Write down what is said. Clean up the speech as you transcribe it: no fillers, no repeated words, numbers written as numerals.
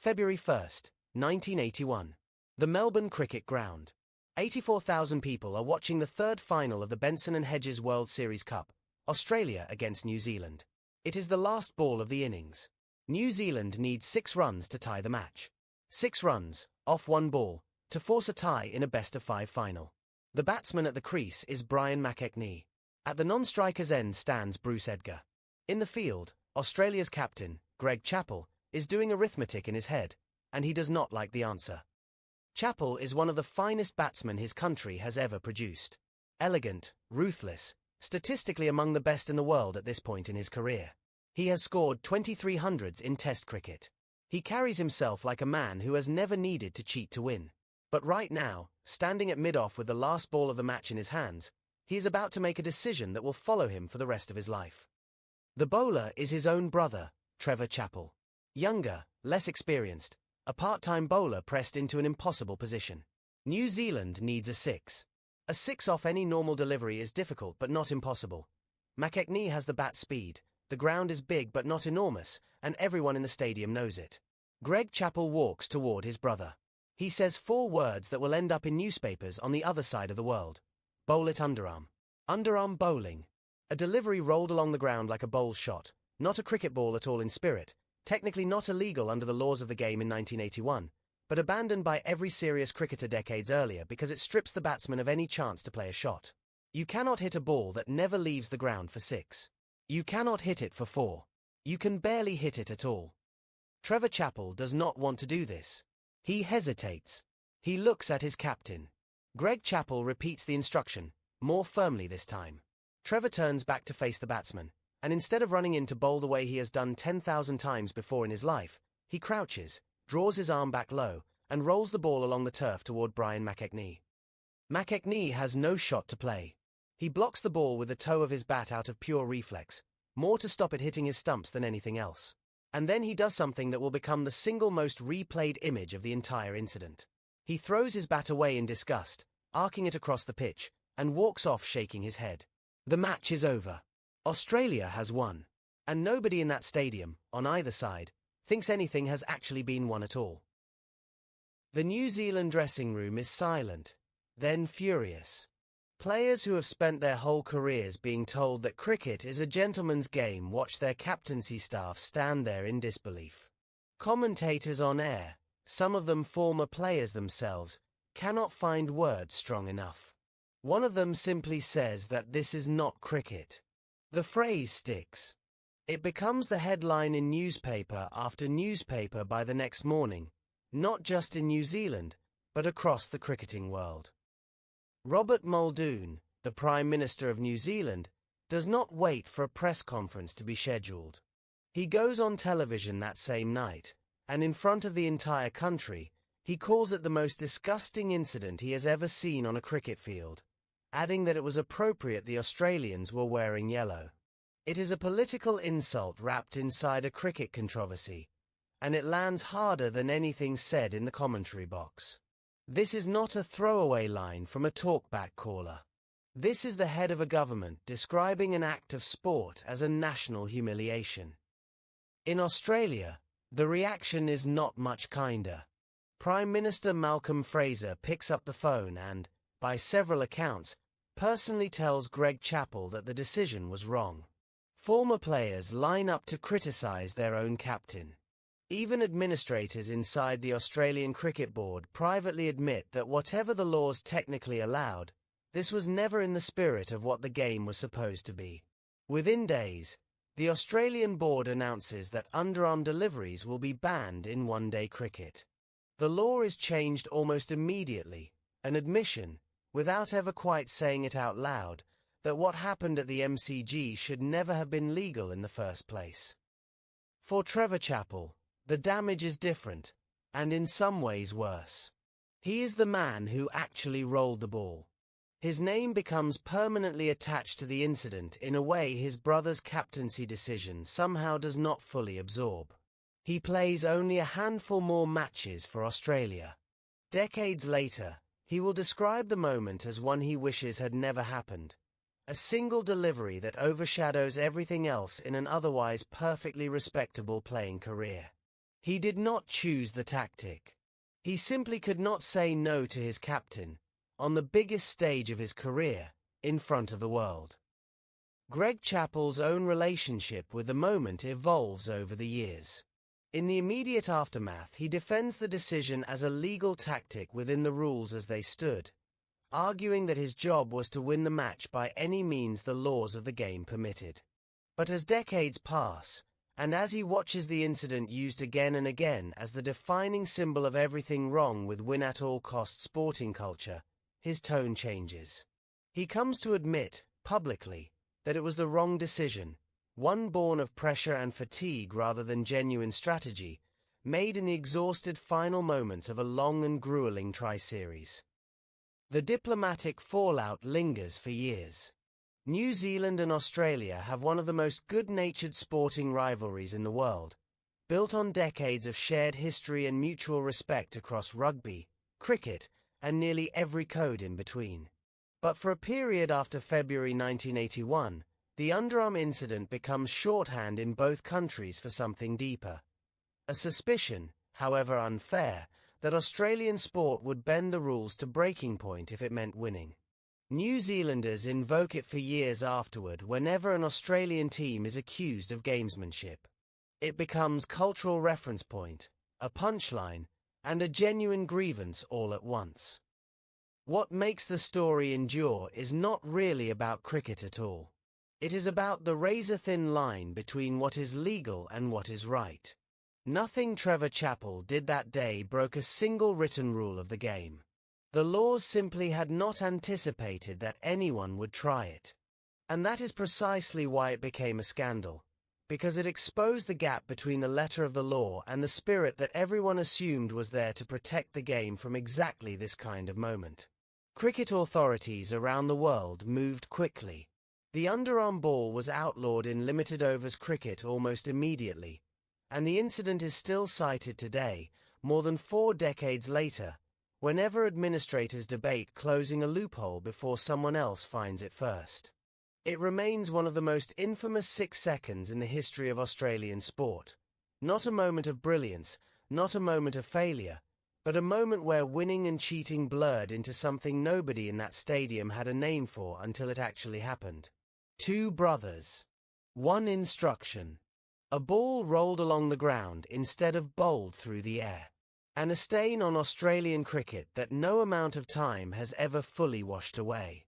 February 1st, 1981. The Melbourne Cricket Ground. 84,000 people are watching the third final of the Benson and Hedges World Series Cup, Australia against New Zealand. It is the last ball of the innings. New Zealand needs 6 runs to tie the match. 6 runs, off 1 ball, to force a tie in a best-of-5 final. The batsman at the crease is Brian McKechnie. At the non-striker's end stands Bruce Edgar. In the field, Australia's captain, Greg Chappell, is doing arithmetic in his head, and he does not like the answer. Chappell is one of the finest batsmen his country has ever produced. Elegant, ruthless, statistically among the best in the world at this point in his career. He has scored 23 hundreds in Test cricket. He carries himself like a man who has never needed to cheat to win. But right now, standing at mid-off with the last ball of the match in his hands, he is about to make a decision that will follow him for the rest of his life. The bowler is his own brother, Trevor Chappell. Younger, less experienced, a part-time bowler pressed into an impossible position. New Zealand needs a 6. A 6 off any normal delivery is difficult but not impossible. McKechnie has the bat speed, the ground is big but not enormous, and everyone in the stadium knows it. Greg Chappell walks toward his brother. He says 4 words that will end up in newspapers on the other side of the world. Bowl it underarm. Underarm bowling. A delivery rolled along the ground like a bowl shot, not a cricket ball at all in spirit, technically not illegal under the laws of the game in 1981, but abandoned by every serious cricketer decades earlier because it strips the batsman of any chance to play a shot. You cannot hit a ball that never leaves the ground for 6. You cannot hit it for 4. You can barely hit it at all. Trevor Chappell does not want to do this. He hesitates. He looks at his captain. Greg Chappell repeats the instruction, more firmly this time. Trevor turns back to face the batsman, and instead of running in to bowl the way he has done 10,000 times before in his life, he crouches, draws his arm back low, and rolls the ball along the turf toward Brian McKechnie. McKechnie has no shot to play. He blocks the ball with the toe of his bat out of pure reflex, more to stop it hitting his stumps than anything else. And then he does something that will become the single most replayed image of the entire incident. He throws his bat away in disgust, arcing it across the pitch, and walks off shaking his head. The match is over. Australia has won. And nobody in that stadium, on either side, thinks anything has actually been won at all. The New Zealand dressing room is silent, then furious. Players who have spent their whole careers being told that cricket is a gentleman's game watch their captaincy staff stand there in disbelief. Commentators on air, some of them former players themselves, cannot find words strong enough. One of them simply says that this is not cricket. The phrase sticks. It becomes the headline in newspaper after newspaper by the next morning, not just in New Zealand, but across the cricketing world. Robert Muldoon, the Prime Minister of New Zealand, does not wait for a press conference to be scheduled. He goes on television that same night, and in front of the entire country, he calls it the most disgusting incident he has ever seen on a cricket field, adding that it was appropriate the Australians were wearing yellow. It is a political insult wrapped inside a cricket controversy, and it lands harder than anything said in the commentary box. This is not a throwaway line from a talkback caller. This is the head of a government describing an act of sport as a national humiliation. In Australia, the reaction is not much kinder. Prime Minister Malcolm Fraser picks up the phone and, by several accounts, personally tells Greg Chappell that the decision was wrong. Former players line up to criticise their own captain. Even administrators inside the Australian Cricket Board privately admit that whatever the laws technically allowed, this was never in the spirit of what the game was supposed to be. Within days, the Australian board announces that underarm deliveries will be banned in one-day cricket. The law is changed almost immediately, an admission, without ever quite saying it out loud, that what happened at the MCG should never have been legal in the first place. For Trevor Chappell, the damage is different, and in some ways worse. He is the man who actually rolled the ball. His name becomes permanently attached to the incident in a way his brother's captaincy decision somehow does not fully absorb. He plays only a handful more matches for Australia. Decades later, he will describe the moment as one he wishes had never happened. A single delivery that overshadows everything else in an otherwise perfectly respectable playing career. He did not choose the tactic. He simply could not say no to his captain, on the biggest stage of his career, in front of the world. Greg Chappell's own relationship with the moment evolves over the years. In the immediate aftermath, he defends the decision as a legal tactic within the rules as they stood, arguing that his job was to win the match by any means the laws of the game permitted. But as decades pass, and as he watches the incident used again and again as the defining symbol of everything wrong with win-at-all-cost sporting culture, his tone changes. He comes to admit, publicly, that it was the wrong decision, one born of pressure and fatigue rather than genuine strategy, made in the exhausted final moments of a long and grueling tri-series. The diplomatic fallout lingers for years. New Zealand and Australia have one of the most good-natured sporting rivalries in the world, built on decades of shared history and mutual respect across rugby, cricket, and nearly every code in between. But for a period after February 1981, the underarm incident becomes shorthand in both countries for something deeper. A suspicion, however unfair, that Australian sport would bend the rules to breaking point if it meant winning. New Zealanders invoke it for years afterward whenever an Australian team is accused of gamesmanship. It becomes cultural reference point, a punchline, and a genuine grievance all at once. What makes the story endure is not really about cricket at all. It is about the razor-thin line between what is legal and what is right. Nothing Trevor Chappell did that day broke a single written rule of the game. The laws simply had not anticipated that anyone would try it. And that is precisely why it became a scandal, because it exposed the gap between the letter of the law and the spirit that everyone assumed was there to protect the game from exactly this kind of moment. Cricket authorities around the world moved quickly. The underarm ball was outlawed in limited overs cricket almost immediately, and the incident is still cited today, more than 4 decades later, whenever administrators debate closing a loophole before someone else finds it first. It remains one of the most infamous 6 seconds in the history of Australian sport. Not a moment of brilliance, not a moment of failure, but a moment where winning and cheating blurred into something nobody in that stadium had a name for until it actually happened. 2 brothers. 1 instruction. A ball rolled along the ground instead of bowled through the air. And a stain on Australian cricket that no amount of time has ever fully washed away.